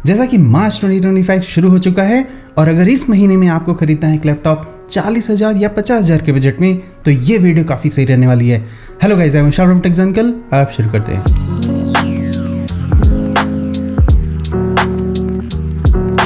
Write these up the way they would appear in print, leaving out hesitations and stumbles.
जैसा कि मार्च 2025 शुरू हो चुका है और अगर इस महीने में आपको खरीदना है एक लैपटॉप 40,000 या 50,000 के बजट में तो ये वीडियो काफ़ी सही रहने वाली है। Hello guys, I am Shahrukh tech uncle. आप शुरू करते हैं।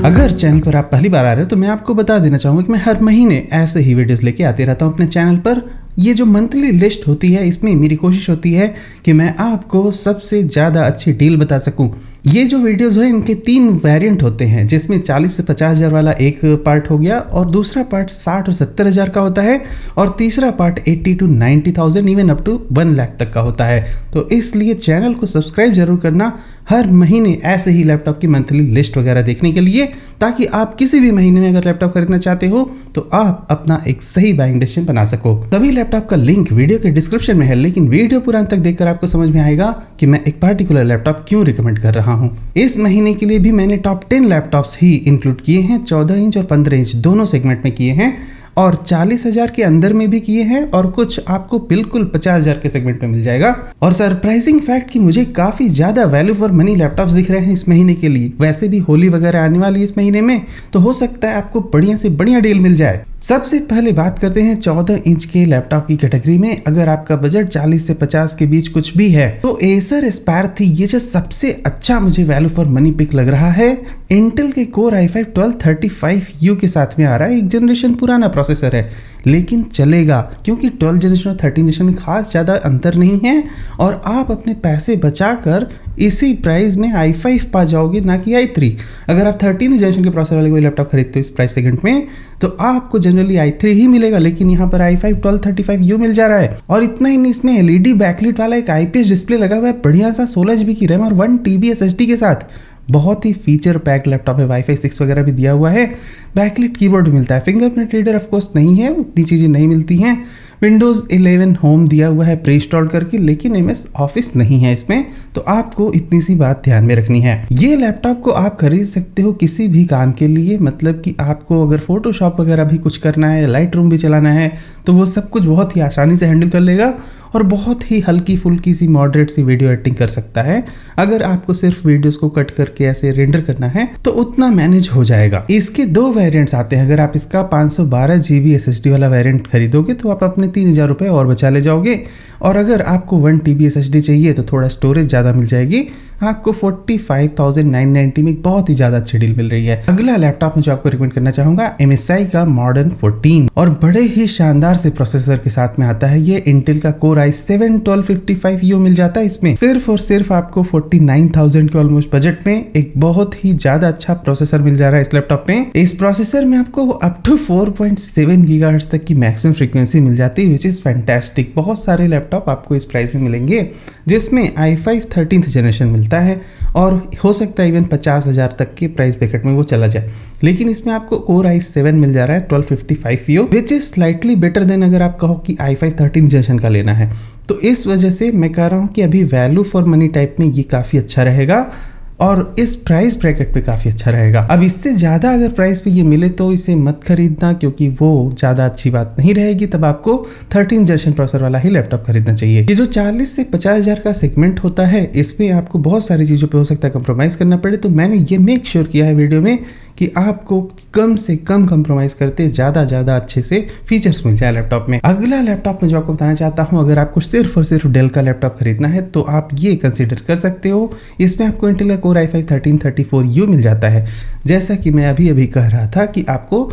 अगर चैनल पर आप पहली बार आ रहे हो तो मैं आपको बता देना चाहूँगा कि मैं हर महीने ऐसे ही वीडियोस लेके आते रहता हूँ अपने चैनल पर। ये जो मंथली लिस्ट होती है इसमें मेरी कोशिश होती है कि मैं आपको सबसे ज़्यादा अच्छी डील बता सकूं। ये जो वीडियोस है इनके 3 वेरिएंट होते हैं, जिसमें 40 से 50,000 वाला एक पार्ट हो गया और दूसरा पार्ट 60 और 70,000 का होता है और तीसरा part 80 to 90,000 even up to 1 lakh तक का होता है। तो इसलिए चैनल को सब्सक्राइब जरूर करना हर महीने ऐसे ही लैपटॉप की मंथली लिस्ट वगैरह देखने के लिए, ताकि आप किसी भी महीने में अगर लैपटॉप खरीदना चाहते हो तो आप अपना एक सही बाइंग डिसीजन बना सको। तभी लैपटॉप का लिंक वीडियो के डिस्क्रिप्शन में है, लेकिन वीडियो पूरा अंत तक देखकर आपको समझ में आएगा कि मैं एक पार्टिकुलर लैपटॉप क्यों रिकमेंड कर रहा हूं। इस महीने के लिए भी मैंने टॉप 10 लैपटॉप्स ही इंक्लूड किए हैं। 14 इंच और 15 इंच दोनों सेगमेंट में किए हैं और 40,000 के अंदर में भी किए हैं और कुछ आपको बिल्कुल 50,000 के सेगमेंट में मिल जाएगा। और सरप्राइजिंग फैक्ट कि मुझे काफी ज्यादा वैल्यू फॉर मनी लैपटॉप्स दिख रहे हैं इस महीने के लिए। वैसे भी होली वगैरह आने वाली है इस महीने में, तो हो सकता है आपको बढ़िया से बढ़िया डील मिल जाए। सबसे पहले बात करते हैं 14 इंच के लैपटॉप की कैटेगरी में। अगर आपका बजट 40 से 50 के बीच कुछ भी है तो एसर एस्पायर थी ये जो सबसे अच्छा मुझे वैल्यू फॉर मनी पिक लग रहा है। इंटेल के कोर i5 1235U के साथ में आ रहा है। एक जनरेशन पुराना प्रोसेसर है लेकिन चलेगा, क्योंकि 12 जनरेशन और 13 जनरेशन में खास ज़्यादा अंतर नहीं है और आप अपने पैसे बचाकर इसी प्राइस में i5 पा जाओगे, ना कि i3। अगर आप 13 जनरेशन के प्रोसेसर वाले कोई लैपटॉप खरीदते हो इस प्राइस सेगमेंट में तो आपको जनरली i3 ही मिलेगा, लेकिन यहाँ पर i5 1235U मिल जा रहा है। और इतना ही नहीं, इसमें एलईडी बैकलाइट वाला एक IPS डिस्प्ले लगा हुआ है बढ़िया सा 16 GB की रैम और 1 TB SSD के साथ। बहुत ही फीचर पैक लैपटॉप है। वाईफाई 6 वगैरह भी दिया हुआ है। बैकलाइट कीबोर्ड मिलता है। फिंगरप्रिंट रीडर ऑफ कोर्स नहीं है, उतनी चीज़ें नहीं मिलती हैं। विंडोज़ 11 होम दिया हुआ है प्री इंस्टॉल करके, लेकिन MS ऑफिस नहीं है इसमें, तो आपको इतनी सी बात ध्यान में रखनी है। ये लैपटॉप को आप खरीद सकते हो किसी भी काम के लिए, मतलब कि आपको अगर फोटोशॉप वगैरह भी कुछ करना है, लाइट रूम भी चलाना है, तो वो सब कुछ बहुत ही आसानी से हैंडल कर लेगा और बहुत ही हल्की फुल्की सी मॉडरेट सी वीडियो एडिटिंग कर सकता है। अगर आपको सिर्फ वीडियोस को कट करके ऐसे रेंडर करना है तो उतना मैनेज हो जाएगा। इसके 2 वेरिएंट्स आते हैं। अगर आप इसका 512 GB SSD वाला वेरिएंट खरीदोगे तो आप अपने 3,000 रुपये और बचा ले जाओगे, और अगर आपको 1 TB SSD चाहिए तो थोड़ा स्टोरेज ज़्यादा मिल जाएगी। आपको 45,990 में बहुत ही ज़्यादा अच्छी डील मिल रही है। अगला लैपटॉप मैं जो आपको रिकमेंड करना चाहूँगा MSI का मॉडर्न 14 और बड़े ही शानदार से प्रोसेसर के साथ में आता है। ये इंटेल का कोर i7 1255U मिल जाता है। इसमें सिर्फ और सिर्फ आपको 49,000 के ऑलमोस्ट बजट में एक बहुत ही ज़्यादा अच्छा प्रोसेसर मिल जा रहा है इस लैपटॉप में। इस प्रोसेसर में आपको अप टू 4.7 GHz तक की मैक्सिमम फ्रीक्वेंसी मिल जाती है, विच इज़ फैंटास्टिक। बहुत सारे लैपटॉप आपको इस प्राइस में मिलेंगे जिसमें i5 13th जनरेशन मिलता है और हो सकता है इवन 50,000 तक के प्राइस ब्रैकेट में वो चला जाए, लेकिन इसमें आपको कोर i7 मिल जा रहा है 1255U, which is slightly better than अगर आप कहो कि i5 13th जनरेशन का लेना है। तो इस वजह से मैं कह रहा हूँ कि अभी वैल्यू फॉर मनी टाइप में ये काफ़ी अच्छा रहेगा और इस प्राइस ब्रैकेट पे काफ़ी अच्छा रहेगा। अब इससे ज़्यादा अगर प्राइस पे ये मिले तो इसे मत खरीदना, क्योंकि वो ज़्यादा अच्छी बात नहीं रहेगी। तब आपको 13 जनरेशन प्रोसेसर वाला ही लैपटॉप खरीदना चाहिए। ये जो 40 से 50,000 का सेगमेंट होता है इसमें आपको बहुत सारी चीज़ों पे हो सकता है कंप्रोमाइज़ करना पड़े, तो मैंने ये मेक श्योर किया है वीडियो में कि आपको कम से कम कंप्रोमाइज़ करते ज़्यादा अच्छे से फीचर्स मिल जाए लैपटॉप में। अगला लैपटॉप मैं जो आपको बताना चाहता हूँ, अगर आपको सिर्फ और सिर्फ डेल का लैपटॉप खरीदना है तो आप ये कंसीडर कर सकते हो। इसमें आपको इंटेल का कोर i5 1334U मिल जाता है। जैसा कि मैं अभी कह रहा था कि आपको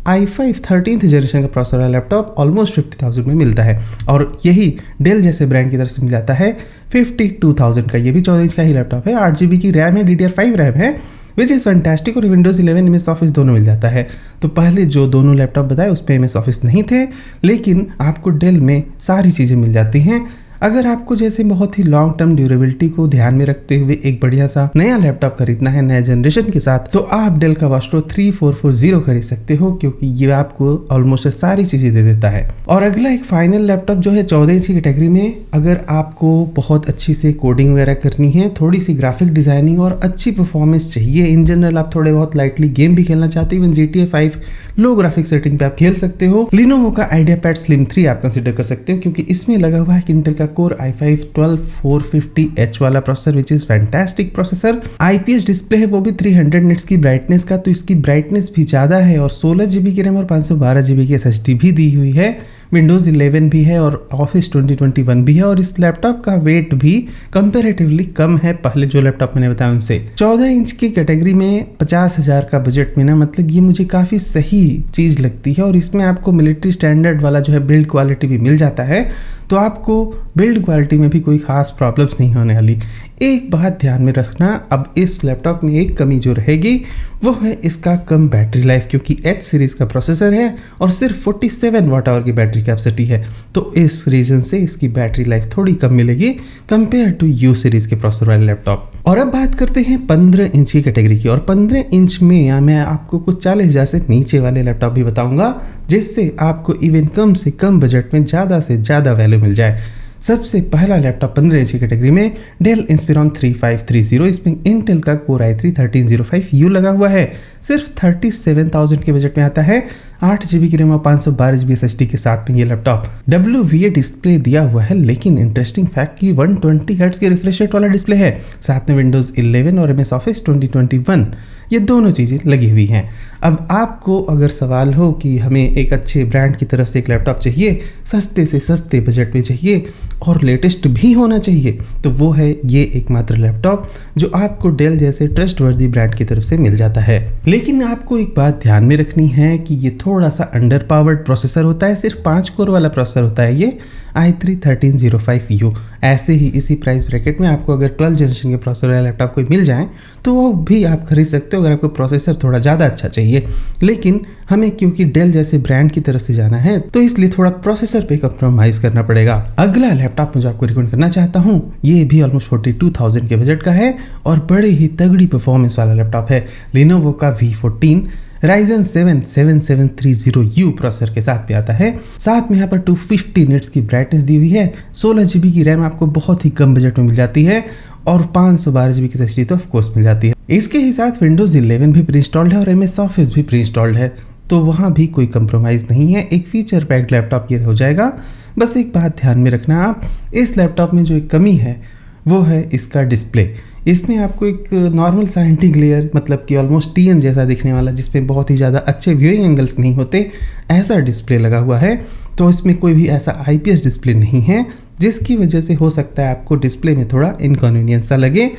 i5 13th जनरेशन का प्रोसेसर वाला लैपटॉप ऑलमोस्ट 50,000 में मिलता है और यही डेल जैसे ब्रांड की तरफ से मिल जाता है 52,000 का। ये भी 14 इंच का ही लैपटॉप है। 8 GB की रैम है, DDR5 रैम है, विच इज़ फैंटास्टिक, और विंडोज़ 11 MS ऑफिस दोनों मिल जाता है। तो पहले जो दोनों लैपटॉप बताए उस पर MS ऑफिस नहीं थे, लेकिन आपको डेल में सारी चीज़ें मिल जाती हैं। अगर आपको जैसे बहुत ही लॉन्ग टर्म ड्यूरेबिलिटी को ध्यान में रखते हुए एक बढ़िया सा नया लैपटॉप खरीदना है नया जनरेशन के साथ, तो आप डेल का वास्ट्रो 3440 खरीद सकते हो, क्योंकि ये आपको ऑलमोस्ट सारी चीजें दे देता है। और अगला एक फाइनल लैपटॉप जो है 14 इंच की कैटेगरी में, अगर आपको बहुत अच्छी से कोडिंग वगैरह करनी है, थोड़ी सी ग्राफिक डिजाइनिंग और अच्छी परफॉर्मेंस चाहिए, इन जनरल आप थोड़े बहुत लाइटली गेम भी खेलना चाहते हो, GTA 5 लो ग्राफिक सेटिंग पे आप खेल सकते हो, लिनोवो का आइडियापैड स्लिम 3 आप कंसिडर कर सकते हो, क्योंकि इसमें लगा हुआ है इंटेल का Core i5-12450H वाला processor which is fantastic processor. IPS display है वो भी 300 निट्स की ब्राइटनेस का, तो इसकी ब्राइटनेस भी ज़्यादा है और 16 GB की रैम और 512 GB की SSD भी दी हुई है। विंडोज़ 11 भी है और ऑफिस 2021 भी है और इस लैपटॉप का वेट भी कंपैरेटिवली कम है पहले जो लैपटॉप मैंने बताया उनसे। 14 इंच की कैटेगरी में 50,000 का बजट में ना, मतलब ये मुझे काफ़ी सही चीज़ लगती है और इसमें आपको मिलिट्री स्टैंडर्ड वाला जो है बिल्ड क्वालिटी भी मिल जाता है, तो आपको बिल्ड क्वालिटी में भी कोई खास प्रॉब्लम्स नहीं होने वाली। एक बात ध्यान में रखना, अब इस लैपटॉप में एक कमी जो रहेगी वो है इसका कम बैटरी लाइफ, क्योंकि H सीरीज़ का प्रोसेसर है और सिर्फ 47 वाट आवर की बैटरी कैपेसिटी है, तो इस रीजन से इसकी बैटरी लाइफ थोड़ी कम मिलेगी कंपेयर टू U सीरीज़ के प्रोसेसर वाले लैपटॉप। और अब बात करते हैं 15 इंच की कैटेगरी की, और 15 इंच में मैं आपको कुछ 40,000 से नीचे वाले लैपटॉप भी बताऊंगा जिससे आपको इवन कम से कम बजट में ज़्यादा से ज़्यादा वैल्यू मिल जाए। सबसे पहला लैपटॉप 15 इंच की कैटेगरी में डेल इंस्पिरॉन 3530, इसमें इंटेल का Core i3-1305U लगा हुआ है। सिर्फ 37,000 के बजट में आता है। 8 GB की रैम और 512 GB SSD के साथ में ये लैपटॉप WVA डिस्प्ले दिया हुआ है, लेकिन इंटरेस्टिंग फैक्ट कि 120 हर्ट्ज के रिफ्रेश रेट वाला डिस्प्ले है। साथ में विंडोज़ 11 और MS ऑफिस 2021 ये दोनों चीज़ें लगी हुई हैं। अब आपको अगर सवाल हो कि हमें एक अच्छे ब्रांड की तरफ से एक लैपटॉप चाहिए, सस्ते से सस्ते बजट में चाहिए और लेटेस्ट भी होना चाहिए, तो वो है ये एकमात्र लैपटॉप जो आपको डेल जैसे ट्रस्टवर्दी ब्रांड की तरफ से मिल जाता है। लेकिन आपको एक बात ध्यान में रखनी है कि ये थोड़ा सा अंडर पावर्ड प्रोसेसर होता है, सिर्फ 5 कोर वाला प्रोसेसर होता है ये i3-1305U। ऐसे ही इसी प्राइस ब्रैकेट में आपको अगर 12 जनरेशन के प्रोसेसर वाला लैपटॉप कोई मिल जाए तो वो भी आप खरीद सकते हो अगर आपको प्रोसेसर थोड़ा ज़्यादा अच्छा चाहिए। लेकिन हमें क्योंकि डेल जैसे ब्रांड की तरफ से जाना है तो इसलिए थोड़ा प्रोसेसर पे कंप्रोमाइज़ करना पड़ेगा। अगला लैपटॉप मुझे आपको रिकमेंड करना चाहता हूँ, ये भी ऑलमोस्ट 42,000 के बजट का है और बड़े ही तगड़ी परफॉर्मेंस वाला लैपटॉप है। Lenovo का V14 Ryzen 7 7730U प्रोसेसर के साथ भी आता है। साथ में यहाँ पर 250 निट्स की ब्राइटनेस दी हुई है। 16 GB की रैम आपको बहुत ही कम बजट में मिल जाती है और 512 GB की SSD तो ऑफ कोर्स मिल जाती है। इसके ही साथ Windows 11 भी प्री इंस्टॉल्ड है और MS ऑफिस भी प्री इंस्टॉल्ड है, तो वहाँ भी कोई कंप्रोमाइज़ नहीं है। एक फीचर पैक्ड लैपटॉप ये हो जाएगा। बस एक बात ध्यान में रखना, आप इस लैपटॉप में जो एक कमी है वो है इसका डिस्प्ले। इसमें आपको एक नॉर्मल सा एंटी ग्लेयर, मतलब कि ऑलमोस्ट TN जैसा दिखने वाला, जिसमें बहुत ही ज़्यादा अच्छे व्यूइंग एंगल्स नहीं होते, ऐसा डिस्प्ले लगा हुआ है। तो इसमें कोई भी ऐसा IPS डिस्प्ले नहीं है, जिसकी वजह से हो सकता है आपको डिस्प्ले में थोड़ा इनकन्वीनियंस सा लगे।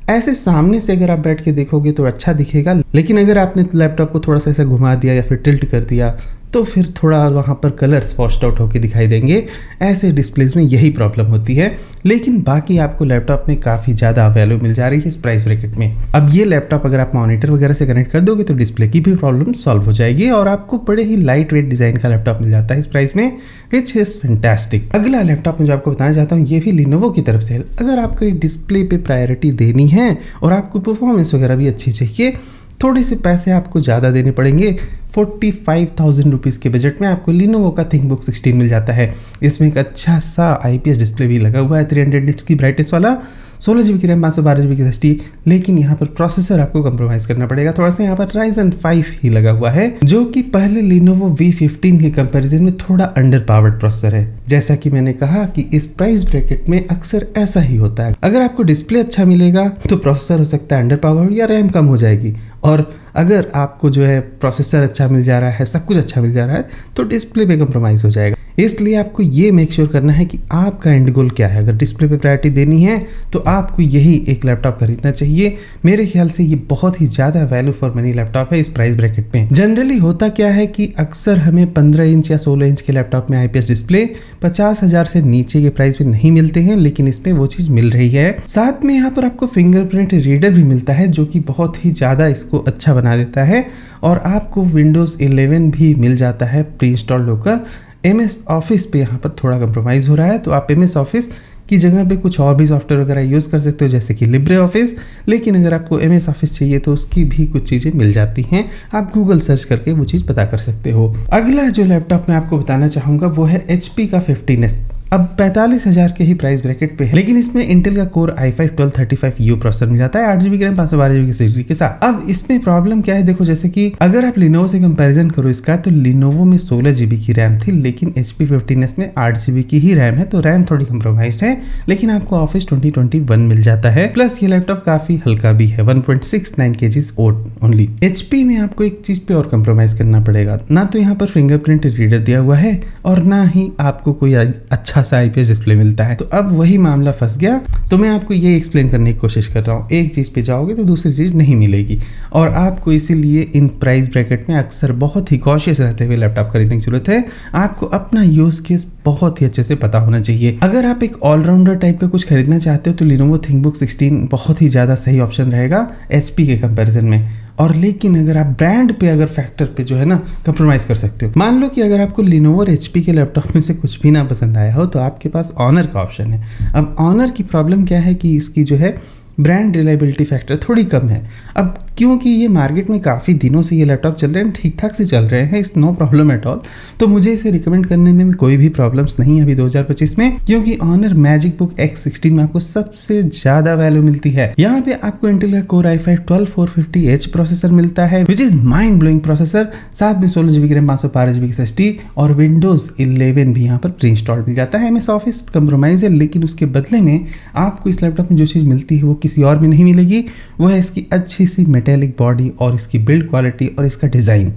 ऐसे सामने से अगर आप बैठ के देखोगे तो अच्छा दिखेगा, लेकिन अगर आपने लैपटॉप को थोड़ा सा ऐसा घुमा दिया या फिर टिल्ट कर दिया तो फिर थोड़ा वहाँ पर कलर्स वॉश्ड आउट होकर दिखाई देंगे। ऐसे डिस्प्लेज में यही प्रॉब्लम होती है, लेकिन बाकी आपको लैपटॉप में काफ़ी ज़्यादा वैल्यू मिल जा रही है इस प्राइस ब्रैकेट में। अब ये लैपटॉप अगर आप मॉनिटर वगैरह से कनेक्ट कर दोगे तो डिस्प्ले की भी प्रॉब्लम सॉल्व हो जाएगी और आपको बड़े ही लाइट वेट डिज़ाइन का लैपटॉप मिल जाता है इस प्राइस में, विच इज़ फैंटास्टिक। अगला लैपटॉप मुझे आपको बताना चाहता हूँ, ये भी Lenovo की तरफ से है। अगर आपको डिस्प्ले पे प्रायोरिटी देनी है और आपको परफॉर्मेंस वगैरह भी अच्छी चाहिए, थोड़े से पैसे आपको ज़्यादा देने पड़ेंगे। 45,000 रुपीज़ के बजट में आपको Lenovo का ThinkBook 16 मिल जाता है। इसमें एक अच्छा सा IPS डिस्प्ले भी लगा हुआ है, 300 निट्स की ब्राइटनेस वाला, 16 GB की रैम, 512 GB की SSD। लेकिन यहाँ पर प्रोसेसर आपको कंप्रोमाइज़ करना पड़ेगा थोड़ा सा। यहाँ पर Ryzen 5 ही लगा हुआ है, जो कि पहले Lenovo V15 के कंपैरिजन में थोड़ा अंडर पावर्ड प्रोसेसर है। जैसा कि मैंने कहा कि इस प्राइस ब्रैकेट में अक्सर ऐसा ही होता है, अगर आपको डिस्प्ले अच्छा मिलेगा तो प्रोसेसर हो सकता है अंडर पावर्ड या रैम कम हो जाएगी, और अगर आपको जो है प्रोसेसर अच्छा मिल जा रहा है, सब कुछ अच्छा मिल जा रहा है, तो डिस्प्ले पे कंप्रोमाइज़ हो जाएगा। इसलिए आपको ये मेक श्योर करना है कि आपका एंड गोल क्या है। अगर डिस्प्ले पे प्रायोरिटी देनी है तो आपको यही एक लैपटॉप खरीदना चाहिए। मेरे ख्याल से ये बहुत ही ज़्यादा वैल्यू फॉर मनी लैपटॉप है इस प्राइस ब्रैकेट में। जनरली होता क्या है कि अक्सर हमें 15 इंच या 16 इंच के लैपटॉप में IPS डिस्प्ले 50,000 से नीचे के प्राइस में नहीं मिलते हैं, लेकिन इसमें वो चीज़ मिल रही है। साथ में यहाँ पर आपको फिंगरप्रिंट रीडर भी मिलता है, जो कि बहुत ही ज़्यादा इसको अच्छा बना देता है, और आपको Windows 11 भी मिल जाता है प्री इंस्टॉल्ड होकर। MS ऑफिस पे यहाँ पर थोड़ा कंप्रोमाइज़ हो रहा है, तो आप MS ऑफिस की जगह पे कुछ और भी सॉफ्टवेयर वगैरह यूज़ कर सकते हो, जैसे कि लिब्रे ऑफिस। लेकिन अगर आपको MS ऑफिस चाहिए तो उसकी भी कुछ चीज़ें मिल जाती हैं, आप गूगल सर्च करके वो चीज़ पता कर सकते हो। अगला जो लैपटॉप मैं आपको बताना चाहूँगा वो है HP का 15S। अब 45,000 के ही प्राइस ब्रैकेट पे है, लेकिन इसमें इंटेल का कोर i5 1235U प्रोसेसर मिल जाता है 8GB रैम 512GB की सिक्योरिटी के साथ। अब इसमें प्रॉब्लम क्या है, देखो जैसे कि अगर आप लिनोवो से कंपैरिजन करो इसका, तो लिनोवो में 16GB की रैम थी, लेकिन HP 15s में 8GB की ही रैम है, तो रैम थोड़ी कम्प्रोमाइज्ड है, लेकिन आपको ऑफिस 2021 मिल जाता है। प्लस ये लैपटॉप काफी हल्का भी है, 1.69 kg ओनली। HP में आपको एक चीज पे और कम्प्रोमाइज करना पड़ेगा, ना तो यहाँ पर फिंगरप्रिंट रीडर दिया हुआ है और ना ही आपको कोई अच्छा सा IPS डिस्प्ले मिलता है। तो अब वही मामला फंस गया। तो मैं आपको ये एक्सप्लेन करने की कोशिश कर रहा हूँ, एक चीज पे जाओगे तो दूसरी चीज नहीं मिलेगी, और आपको इसीलिए इन प्राइस ब्रैकेट में अक्सर बहुत ही कॉशियस रहते हुए लैपटॉप खरीदने की जरूरत है। आपको अपना यूज केस बहुत ही अच्छे से पता होना चाहिए। अगर आप एक ऑलराउंडर टाइप का कुछ खरीदना चाहते हो तो Lenovo ThinkBook 16 बहुत ही ज्यादा सही ऑप्शन रहेगा HP के कंपैरिजन में। और लेकिन अगर आप ब्रांड पे अगर फैक्टर पे जो है ना कंप्रोमाइज कर सकते हो, मान लो कि अगर आपको Lenovo और HP के लैपटॉप में से कुछ भी ना पसंद आया हो तो आपके पास Honor का ऑप्शन है। अब Honor की प्रॉब्लम क्या है कि इसकी जो है ब्रांड रिलायबिलिटी फैक्टर थोड़ी कम है। अब क्योंकि ये मार्केट में काफ़ी दिनों से ये लैपटॉप चल रहे हैं, ठीक ठाक से चल रहे हैं, इस नो प्रॉब्लम एट ऑल, तो मुझे इसे रिकमेंड करने में कोई भी प्रॉब्लम्स नहीं है अभी 2025 में, क्योंकि Honor MagicBook X16 में आपको सबसे ज़्यादा वैल्यू मिलती है। यहाँ पे आपको इंटेल का कोर i5 12450H प्रोसेसर मिलता है, which is mind blowing processor, साथ में 16GB की रैम 512GB की SSD और Windows 11 भी यहाँ पर प्री इंस्टॉल मिल जाता है। MS Office कंप्रोमाइज है, लेकिन उसके बदले में आपको इस लैपटॉप में जो चीज़ मिलती है वो किसी और में नहीं मिलेगी। वो है इसकी अच्छी सी मेटेलिक बॉडी और इसकी बिल्ड क्वालिटी और इसका डिज़ाइन।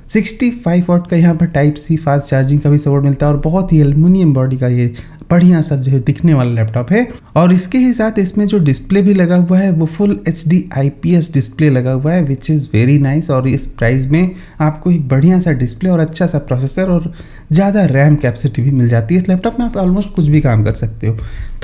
65 वाट का यहाँ पर टाइप C फास्ट चार्जिंग का भी सपोर्ट मिलता है और बहुत ही एल्युमिनियम बॉडी का ये बढ़िया सा जो है दिखने वाला लैपटॉप है। और इसके ही साथ इसमें जो डिस्प्ले भी लगा हुआ है वो फुल HD IPS डिस्प्ले लगा हुआ है, विच इज़ वेरी नाइस। और इस प्राइस में आपको एक बढ़िया सा डिस्प्ले और अच्छा सा प्रोसेसर और ज़्यादा रैम कैपेसिटी भी मिल जाती है। इस लैपटॉप में आप ऑलमोस्ट कुछ भी काम कर सकते हो।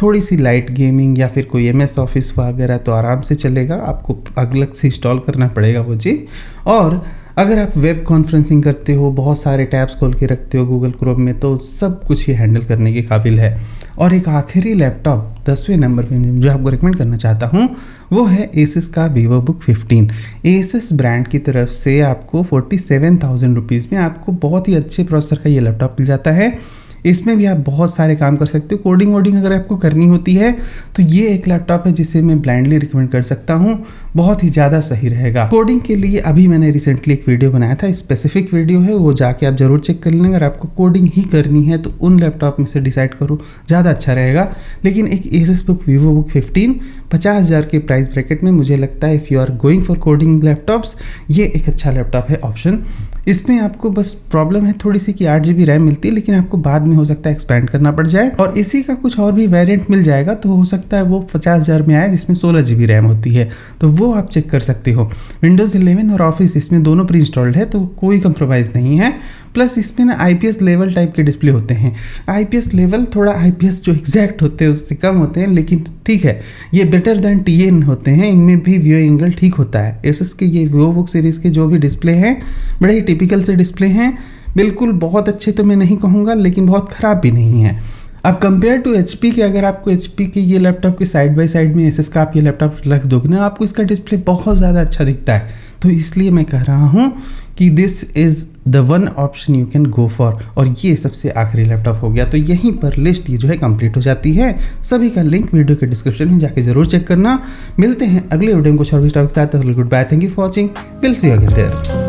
थोड़ी सी लाइट गेमिंग या फिर कोई MS ऑफिस वगैरह तो आराम से चलेगा, आपको अलग से इंस्टॉल करना पड़ेगा वो चीज़। और अगर आप वेब कॉन्फ्रेंसिंग करते हो, बहुत सारे टैब्स खोल के रखते हो गूगल क्रोम में, तो सब कुछ ये हैंडल करने के काबिल है। और एक आखिरी लैपटॉप 10वें नंबर पे जो आपको रिकमेंड करना चाहता हूँ वो है Asus का VivoBook 15। Asus ब्रांड की तरफ से आपको 47,000 रुपीज़ में आपको बहुत ही अच्छे प्रोसेसर का ये लैपटॉप मिल जाता है। इसमें भी आप बहुत सारे काम कर सकते हो। कोडिंग वोडिंग अगर आपको करनी होती है तो ये एक लैपटॉप है जिसे मैं ब्लाइंडली रिकमेंड कर सकता हूँ, बहुत ही ज़्यादा सही रहेगा। कोडिंग के लिए अभी मैंने रिसेंटली एक वीडियो बनाया था, स्पेसिफिक वीडियो है, वो जाके आप जरूर चेक कर लेना। अगर आपको कोडिंग ही करनी है तो उन लैपटॉप में से डिसाइड करो, ज़्यादा अच्छा रहेगा। लेकिन एक Asus VivoBook 15 50,000 के प्राइस ब्रैकेट में मुझे लगता है if you are going for coding laptops ये एक अच्छा लैपटॉप है ऑप्शन। इसमें आपको बस प्रॉब्लम है थोड़ी सी कि 8GB रैम मिलती है, लेकिन आपको बाद में हो सकता है एक्सपेंड करना पड़ जाए। और इसी का कुछ और भी वेरिएंट मिल जाएगा, तो हो सकता है वो 50,000 में आए जिसमें 16GB रैम होती है, तो वो आप चेक कर सकते हो। Windows 11 और ऑफिस इसमें दोनों प्री इंस्टॉल्ड है, तो कोई कंप्रोमाइज़ नहीं है। प्लस इसमें ना IPS लेवल टाइप के डिस्प्ले होते हैं। IPS लेवल थोड़ा IPS जो एग्जैक्ट होते हैं उससे कम होते हैं, लेकिन ठीक है, ये बेटर देन TN होते हैं, इनमें भी व्यू एंगल ठीक होता है। Asus के ये VivoBook सीरीज़ के जो भी डिस्प्ले हैं बड़े ही टिपिकल से डिस्प्ले हैं, बिल्कुल बहुत अच्छे तो मैं नहीं कहूँगा, लेकिन बहुत ख़राब भी नहीं है। अब कंपेयर टू HP के, अगर आपको HP के ये लैपटॉप के साइड बाय साइड में Asus का आप ये लैपटॉप रख दोगे ना, आपको इसका डिस्प्ले बहुत ज़्यादा अच्छा दिखता है। तो इसलिए मैं कह रहा हूँ कि this is the one option you can go for. और ये सबसे आखिरी लैपटॉप हो गया, तो यहीं पर लिस्ट ये जो है कंप्लीट हो जाती है। सभी का लिंक वीडियो के डिस्क्रिप्शन में जाके जरूर चेक करना। मिलते हैं अगले वीडियो में कुछ और भी टॉपिक के साथ। Goodbye, thank you for watching, will see you again there.